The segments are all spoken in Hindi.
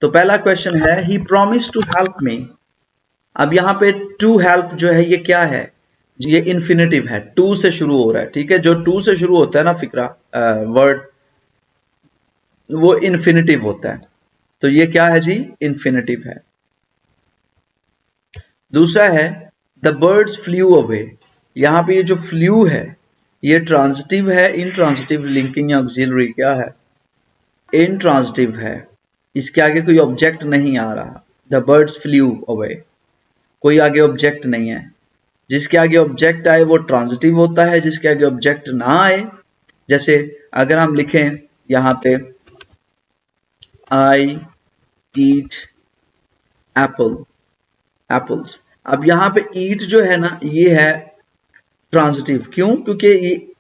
तो पहला क्वेश्चन है ही प्रॉमिस टू हेल्प मी। अब यहाँ पे टू हेल्प जो है ये क्या है, ये इन्फिनेटिव है, टू से शुरू हो रहा है, ठीक है। जो टू से शुरू होता है ना फिक्रा वर्ड, वो इन्फिनेटिव होता है, तो ये क्या है जी, इन्फिनेटिव है। दूसरा है द बर्ड्स फ्लू अवे। यहाँ पे ये जो फ्लू है ये ट्रांजिटिव है, इंट्रांजिटिव, लिंकिंग या ऑक्सिलरी, क्या है, इंट्रांजिटिव है। इसके आगे कोई ऑब्जेक्ट नहीं आ रहा। द बर्ड्स फ्लू अवे, कोई आगे ऑब्जेक्ट नहीं है। जिसके आगे ऑब्जेक्ट आए वो ट्रांजिटिव होता है, जिसके आगे ऑब्जेक्ट ना आए, जैसे अगर हम लिखें यहां पे आई ईट एप्पल, एप्पल्स। अब यहां पे ईट जो है ना ये है ट्रांजिटिव, क्यों, क्योंकि ये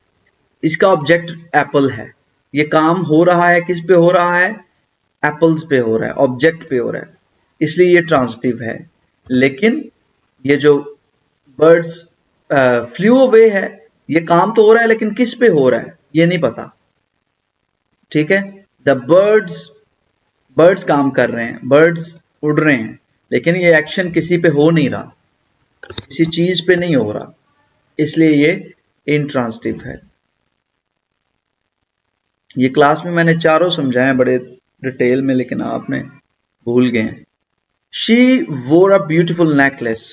इसका ऑब्जेक्ट एप्पल है। ये काम हो रहा है किस पे हो रहा है, एप्पल्स पे हो रहा है, ऑब्जेक्ट पे हो रहा है, इसलिए ये ट्रांजिटिव है। लेकिन ये जो बर्ड्स फ्लू अवे है, ये काम तो हो रहा है लेकिन किस पे हो रहा है ये नहीं पता, ठीक है। द बर्ड्स काम कर रहे हैं, बर्ड्स उड़ रहे हैं, लेकिन ये एक्शन किसी पे हो नहीं रहा, किसी चीज पे नहीं हो रहा, इसलिए ये इंट्रांजिटिव है। ये क्लास में मैंने चारों समझाए बड़े डिटेल में, लेकिन आपने भूल गए। शी वोर अ ब्यूटीफुल नेकलेस।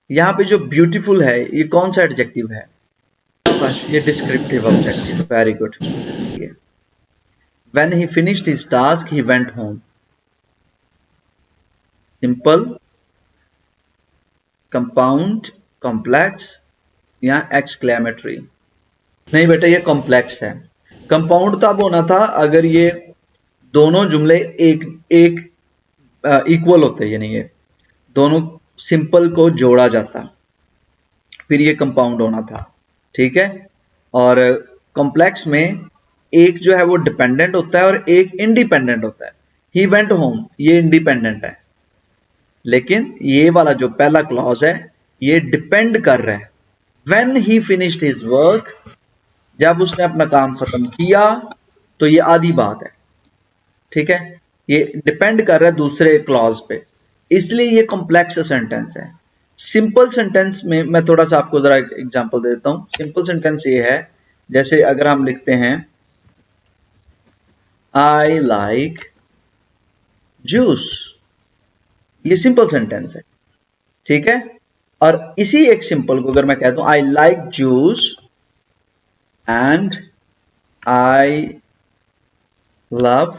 यहाँ पे जो ब्यूटीफुल है ये कौन सा एडजेक्टिव है, ये descriptive objective, very good. When he finished his task, he went home. Simple, compound, complex या एक्सक्लेमेटरी? नहीं बेटा ये कॉम्प्लेक्स है। कंपाउंड तब होना था अगर ये दोनों जुमले एक इक्वल होते, यानी ये दोनों सिंपल को जोड़ा जाता, फिर ये कंपाउंड होना था, ठीक है। और कॉम्प्लेक्स में एक जो है वो डिपेंडेंट होता है और एक इंडिपेंडेंट होता है। ही वेंट होम ये इंडिपेंडेंट है, लेकिन ये वाला जो पहला क्लॉज है ये डिपेंड कर रहा है। When he finished his work, जब उसने अपना काम खत्म किया, तो ये आधी बात है, ठीक है। ये डिपेंड कर रहा है दूसरे क्लॉज पे, इसलिए ये कॉम्प्लेक्स सेंटेंस है। सिंपल सेंटेंस में मैं थोड़ा सा आपको जरा एग्जांपल देता हूं। सिंपल सेंटेंस ये है, जैसे अगर हम लिखते हैं आई लाइक जूस, ये सिंपल सेंटेंस है, ठीक है। और इसी एक सिंपल को अगर मैं कहता हूं I like juice and I love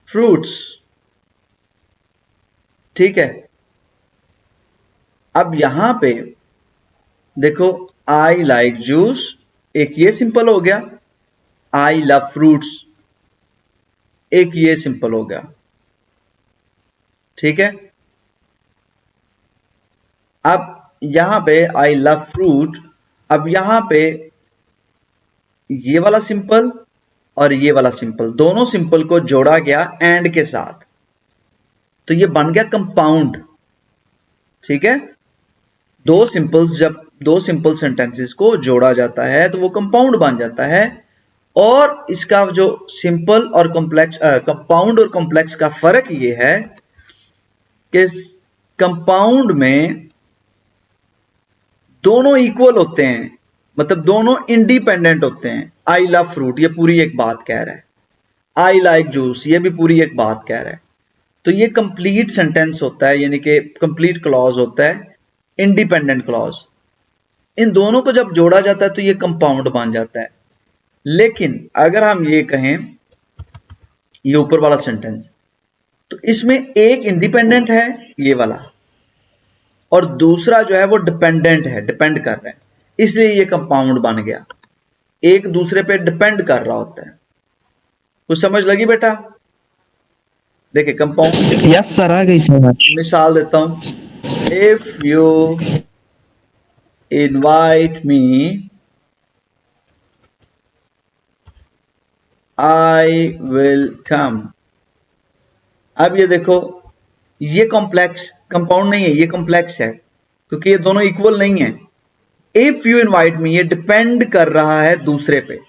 fruits, ठीक है। अब यहां पे देखो आई लाइक जूस, एक ये सिंपल हो गया, आई लव फ्रूट्स एक ये सिंपल हो गया, ठीक है। अब यहां पे आई लव फ्रूट, अब यहां पे ये वाला सिंपल और ये वाला सिंपल, दोनों सिंपल को जोड़ा गया एंड के साथ, तो ये बन गया कंपाउंड, ठीक है। दो सिंपल्स, जब दो सिंपल सेंटेंसेस को जोड़ा जाता है तो वो कंपाउंड बन जाता है। और इसका जो सिंपल और कॉम्प्लेक्स, कंपाउंड और कॉम्प्लेक्स का फर्क ये है कि कंपाउंड में दोनों इक्वल होते हैं, मतलब दोनों इंडिपेंडेंट होते हैं। आई लव फ्रूट ये पूरी एक बात कह रहा है, आई लाइक जूस ये भी पूरी एक बात कह रहा है। तो ये कंप्लीट सेंटेंस होता है, यानी कि कंप्लीट क्लॉज होता है, इंडिपेंडेंट क्लॉज। इन दोनों को जब जोड़ा जाता है तो ये कंपाउंड बन जाता है। लेकिन अगर हम ये कहें ये ऊपर वाला सेंटेंस, तो इसमें एक इंडिपेंडेंट है ये वाला, और दूसरा जो है वो डिपेंडेंट है, डिपेंड कर रहा है, इसलिए ये कंपाउंड बन गया, एक दूसरे पे डिपेंड कर रहा होता है। कुछ समझ लगी बेटा? देखिए कंपाउंड, यस सर आ गई समझ। मिसाल देता हूं, if you invite me I will come. अब ये देखो ये कॉम्प्लेक्स कंपाउंड नहीं है, ये कॉम्प्लेक्स है क्योंकि ये दोनों इक्वल नहीं है। इफ यू इनवाइट मी ये डिपेंड कर रहा है दूसरे पे,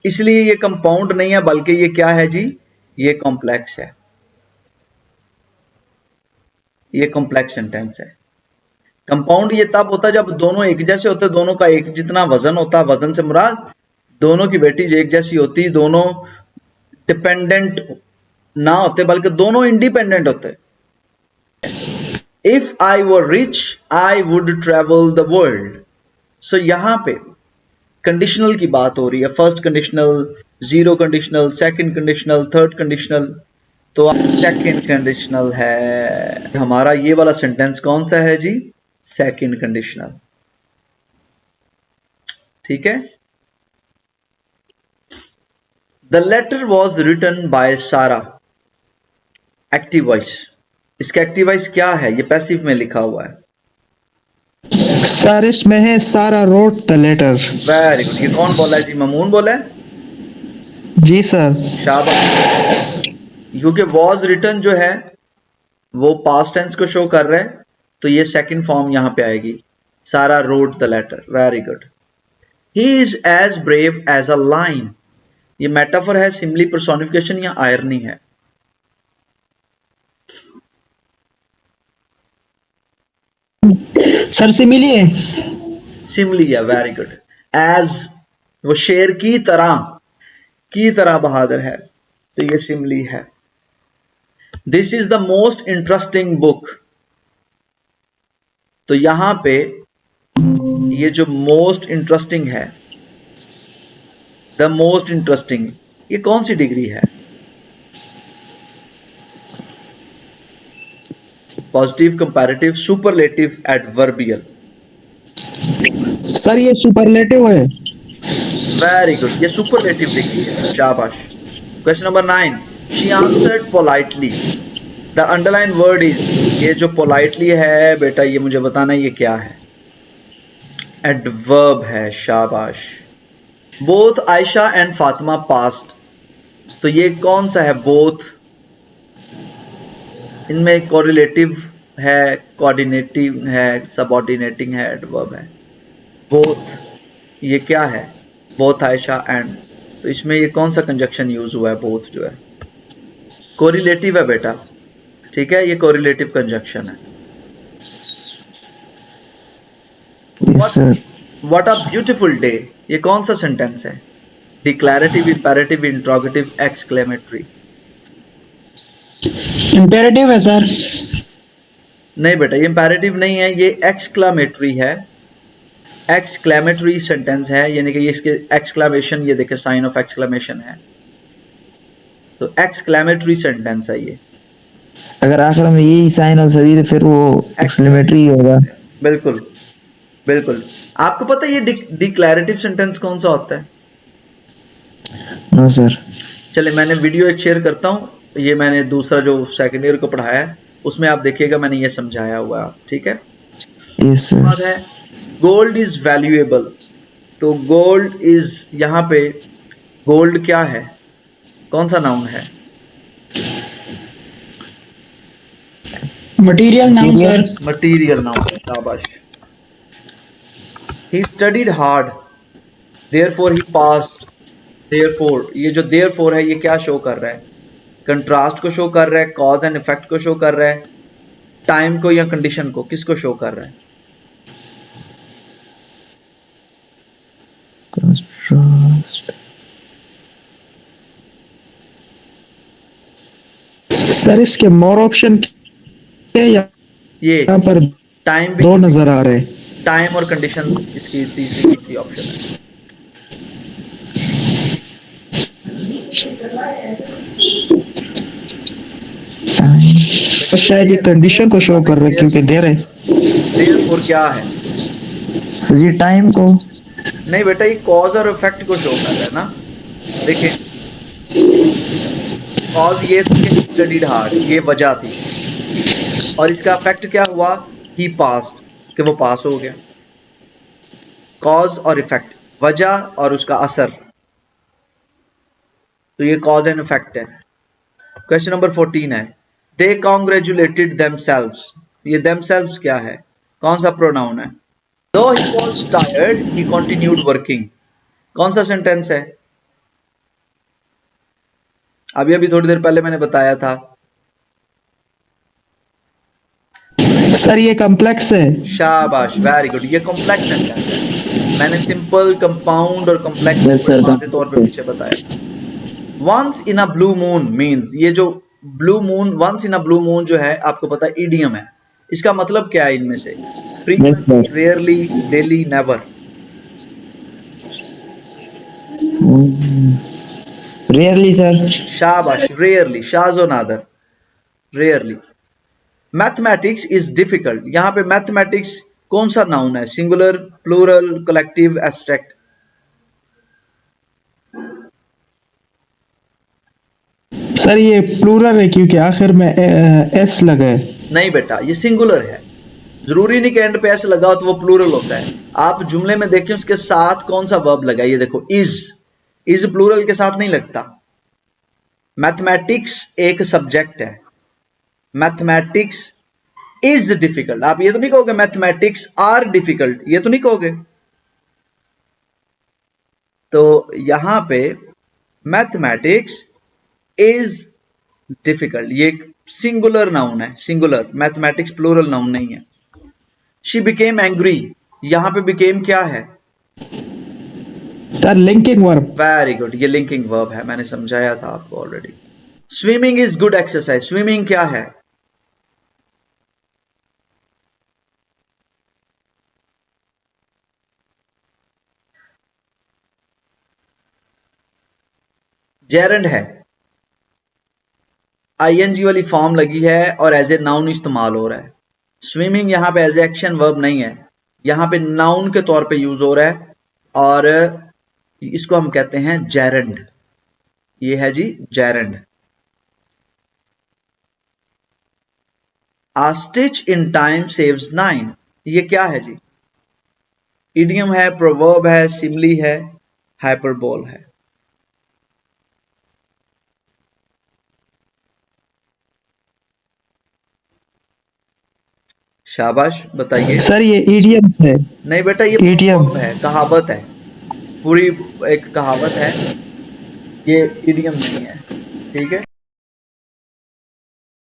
इसलिए ये कंपाउंड नहीं है, बल्कि ये क्या है जी, ये कॉम्प्लेक्स है, ये कॉम्प्लेक्स सेंटेंस है। कंपाउंड ये तब होता है जब दोनों एक जैसे होते, दोनों का एक जितना वजन होता है, वजन से मुराद दोनों की वेटेज एक जैसी होती, दोनों डिपेंडेंट ना होते बल्कि दोनों इंडिपेंडेंट होते। If I were rich I would travel the world. So यहां पे कंडीशनल की बात हो रही है, first conditional, zero conditional, second conditional, third conditional. तो सेकंड कंडीशनल है हमारा ये वाला सेंटेंस, कौन सा है जी, सेकंड कंडीशनल। ठीक है। The letter was written by Sarah, active voice. इसका एक्टिव वॉइस क्या है, ये पैसिव में लिखा हुआ है। सर इसमें है Sarah wrote the letter. Very good. ये कौन बोला है जी, ममून बोला है। जी सर। शाबाश। क्योंकि वॉज रिटन जो है वो पास्ट टेंस को शो कर रहा है, तो ये सेकंड फॉर्म यहां पे आएगी, Sarah wrote the letter. Very good. He is as brave as a lion. ये मेटाफर है, सिंपली पर्सोनिफिकेशन या आयरनी है। सर सिमिली है। सिमली है। Very good. एज वो शेर की तरह बहादुर है, तो ये सिमली है। This is the most interesting book. तो यहां पे ये जो मोस्ट इंटरेस्टिंग है, द मोस्ट इंटरेस्टिंग, ये कौन सी डिग्री है, positive, comparative, superlative, adverbial. Sir ये सुपरलेटिव है। वेरी गुड, ये सुपरलेटिव डिग्री है। शाबाश। Question number 9, she answered politely. The underline word is, ये जो पोलाइटली है बेटा, ये मुझे बताना है ये क्या है, एडवर्ब है। शाबाश। Both Ayesha and Fatima past, तो ये कौन सा है, बोथ। इनमें कोरिलेटिव है, कोऑर्डिनेटिव है, सबऑर्डिनेटिंग है, एडवर्ब है। बोथ ये क्या है, बोथ आयशा एंड, तो इसमें ये कौन सा कंजक्शन यूज हुआ है, बोथ जो है कोरिलेटिव है बेटा। ठीक है, ये कोरिलेटिव कंजक्शन है। Yes sir. What a beautiful day, ये कौन सा सेंटेंस है, डिक्लैरेटिव, इंपेरेटिव, इंट्रोगेटिव, एक्सक्लेमेटरी। इंपेरेटिव है सर। नहीं बेटा, ये इंपेरेटिव नहीं है, ये एक्सक्लामेटरी है। एक्सक्लेमेटरी सेंटेंस है, यानी कि ये इसके एक्सक्लेमेशन, ये देखे साइन ऑफ एक्सक्लेमेशन है, तो एक्सक्लेमेटरी सेंटेंस है ये। अगर आखिर में यही साइन और सभी तो फिर वो एक्सक्लेमेटरी होगा। बिल्कुल बिल्कुल। आपको पता है ये डिक्लैरेटिव सेंटेंस कौन सा होता है। No sir. चले मैंने वीडियो एक शेयर करता हूँ, ये मैंने दूसरा जो सेकेंड ईयर को पढ़ाया है उसमें आप देखिएगा, मैंने ये समझाया हुआ है। ठीक है। Yes sir. है गोल्ड इज वैल्यूएबल, तो गोल्ड इज, यहाँ पे गोल्ड क्या है, कौन सा नाउन है, material noun sir. Material noun. शाबाश। He studied hard, therefore he passed. Therefore, ये जो देयरफॉर है ये क्या शो कर रहा है, कंट्रास्ट को शो कर रहा है, कॉज एंड इफेक्ट को शो कर रहा है, टाइम को या कंडीशन को, किसको शो कर रहा है। सर इसके मोर ऑप्शन क्या ये यहाँ पर टाइम भी, दो नजर आ रहे। टाइम और कंडीशन इसकी तीसरी ऑप्शन है। तो शायद ये कंडीशन को शो कर रहे क्योंकि दे रहे। देयरफॉर क्या है, ये टाइम को। नहीं बेटा, ये कॉज और इफेक्ट को शो कर रहा है ना। देखिए कॉज ये स्टडीड हार्ड, ये वजह थी, और इसका इफेक्ट क्या हुआ, ही पास्ट, कि वो पास हो गया। कॉज और इफेक्ट, वजह और उसका असर, तो ये कॉज एंड इफेक्ट है। क्वेश्चन नंबर 14 है, दे कॉन्ग्रेचुलेटेड देमसेल्व्स। ये देमसेल्व्स क्या है, कौन सा प्रोनाउन है। दो he was tired he continued working, कौन सा सेंटेंस है, अभी अभी थोड़ी देर पहले मैंने बताया था। सर ये कॉम्प्लेक्स है। शाबाश, वेरी गुड, ये कॉम्प्लेक्स सेंटेंस है। मैंने सिंपल, कंपाउंड और कॉम्प्लेक्स को यस बड़े सर वाजे तौर पे पीछे बताया। Once in a blue moon means, ये जो blue moon, once in a blue moon जो है आपको पता है ईडियम है। इसका मतलब क्या है इनमें से? Yes frequently, sir. Rarely, daily, never. Rarely sir. शाबाश, रेयरली, शाजो नादर, रेयरली। मैथमेटिक्स इज डिफिकल्ट, यहां पे मैथमेटिक्स कौन सा नाउन है? Singular, plural, collective, abstract? Sir ये प्लूरल है क्योंकि आखिर में एस लगा है। नहीं बेटा, ये सिंगुलर है। जरूरी नहीं कि एंड पे एस लगा हो तो वो प्लूरल होता है। आप जुमले में देखें उसके साथ कौन सा वर्ब लगा है, ये देखो, इज प्लूरल के साथ नहीं लगता। मैथमेटिक्स एक सब्जेक्ट है। मैथमेटिक्स इज डिफिकल्ट, आप ये तो नहीं कहोगे मैथमेटिक्स आर डिफिकल्ट, ये तो नहीं कहोगे। तो यहां पे मैथमेटिक्स इज डिफिकल्ट, ये एक सिंगुलर नाउन है, सिंगुलर। मैथमेटिक्स प्लूरल नाउन नहीं है। शी बिकेम एंग्री, यहां पे बिकेम क्या है? Sir linking verb. Very good, ये लिंकिंग वर्ब है, मैंने समझाया था आपको already. Swimming is good exercise, swimming क्या है? जेरंड है, आईएनजी वाली फॉर्म लगी है और एज ए नाउन इस्तेमाल हो रहा है। स्विमिंग यहां पे एज ए एक्शन वर्ब नहीं है, यहां पे नाउन के तौर पे यूज हो रहा है और इसको हम कहते हैं जेरंड। ये है जी gerund. A stitch in time saves 9, ये क्या है जी? इडियम है, प्रोवर्ब है, सिमली है, हाइपरबोल है? शाबाश, बताइए। सर ये ईडियम है। नहीं बेटा, ये ईडियम। प्रोवर्ब है, कहावत है, पूरी एक कहावत है, ये इडियम नहीं है। ठीक है।